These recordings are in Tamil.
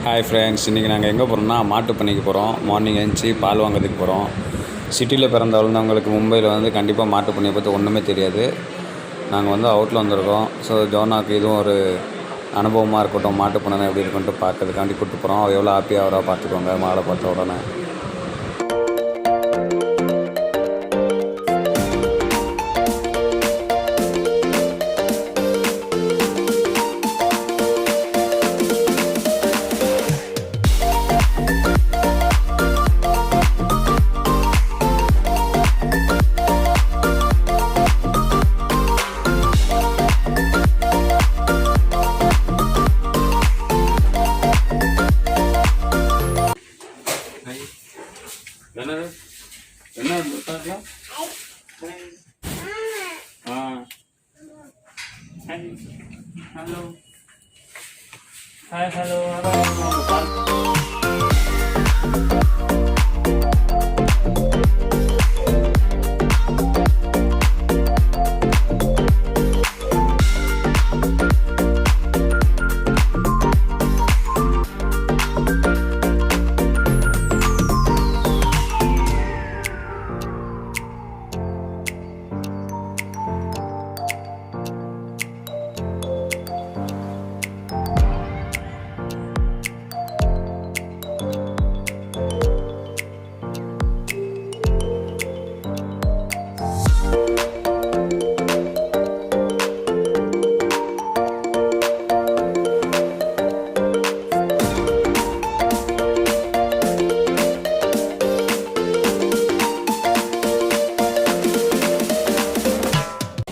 ஹாய் ஃப்ரெண்ட்ஸ், இன்றைக்கி நாங்கள் எங்கே போகிறோம்னா மாட்டு பண்ணைக்கு போகிறோம். மார்னிங் எழுந்துச்சி பால் வாங்கிறதுக்கு போகிறோம். சிட்டியில் பிறந்த வளர்ந்தவங்களுக்கு மும்பையில் வந்து கண்டிப்பாக மாட்டு பண்ணையை பற்றி ஒன்றுமே தெரியாது. நாங்கள் வந்து அவுட்டில் வந்திருக்கோம். ஸோ ஜோனாக்கு இதுவும் ஒரு அனுபவமாக இருக்கட்டும், மாட்டு பண்ணை எப்படி இருக்குன்ட்டு பார்க்கறதுக்காண்டி கூப்பிட்டு போகிறோம். அவள் எவ்வளோ ஹாப்பியாக அவராக பார்த்துக்கோங்க மாடை பார்த்த உடனே. என்ன ஹலோ ஹாய் ஹலோ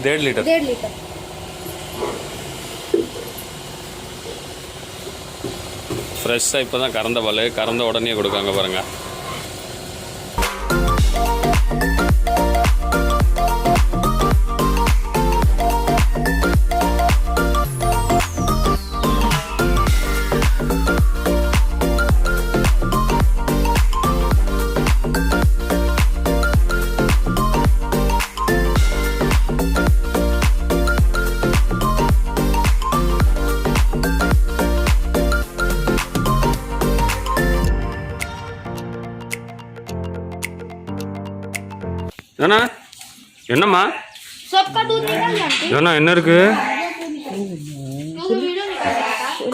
डेढ़ लीटर ஃப்ரெஷ்ஷாக இப்போ தான் கறந்த பால், கறந்த உடனே கொடுக்காங்க பாருங்கள். ஏன்னா என்னம்மா ஏன்னா என்ன இருக்கு?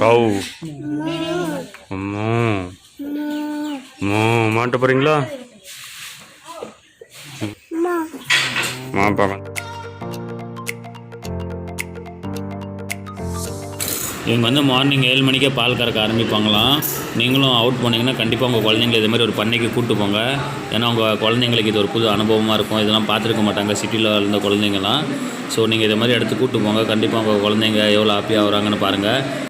கவு மாட்ட போறீங்களா? பார்க்கலாம். இவங்க வந்து மார்னிங் 7 மணிக்கே பால் கறக்க ஆரம்பிப்பாங்களாம். நீங்களும் அவுட் போனீங்கன்னா கண்டிப்பாக உங்கள் குழந்தைங்களை இது மாதிரி ஒரு பண்ணைக்கு கூப்பிட்டு போங்க. ஏன்னா உங்கள் குழந்தைங்களுக்கு இது ஒரு புது அனுபவமாக இருக்கும். இதெல்லாம் பார்த்துருக்க மாட்டாங்க சிட்டியில் இருந்த குழந்தைங்கலாம். ஸோ நீங்கள் இதை மாதிரி எடுத்து கூப்பிட்டு போங்க. கண்டிப்பாக உங்கள் குழந்தைங்க எவ்வளோ ஹாப்பியாக ஆகுறாங்கன்னு பாருங்கள்.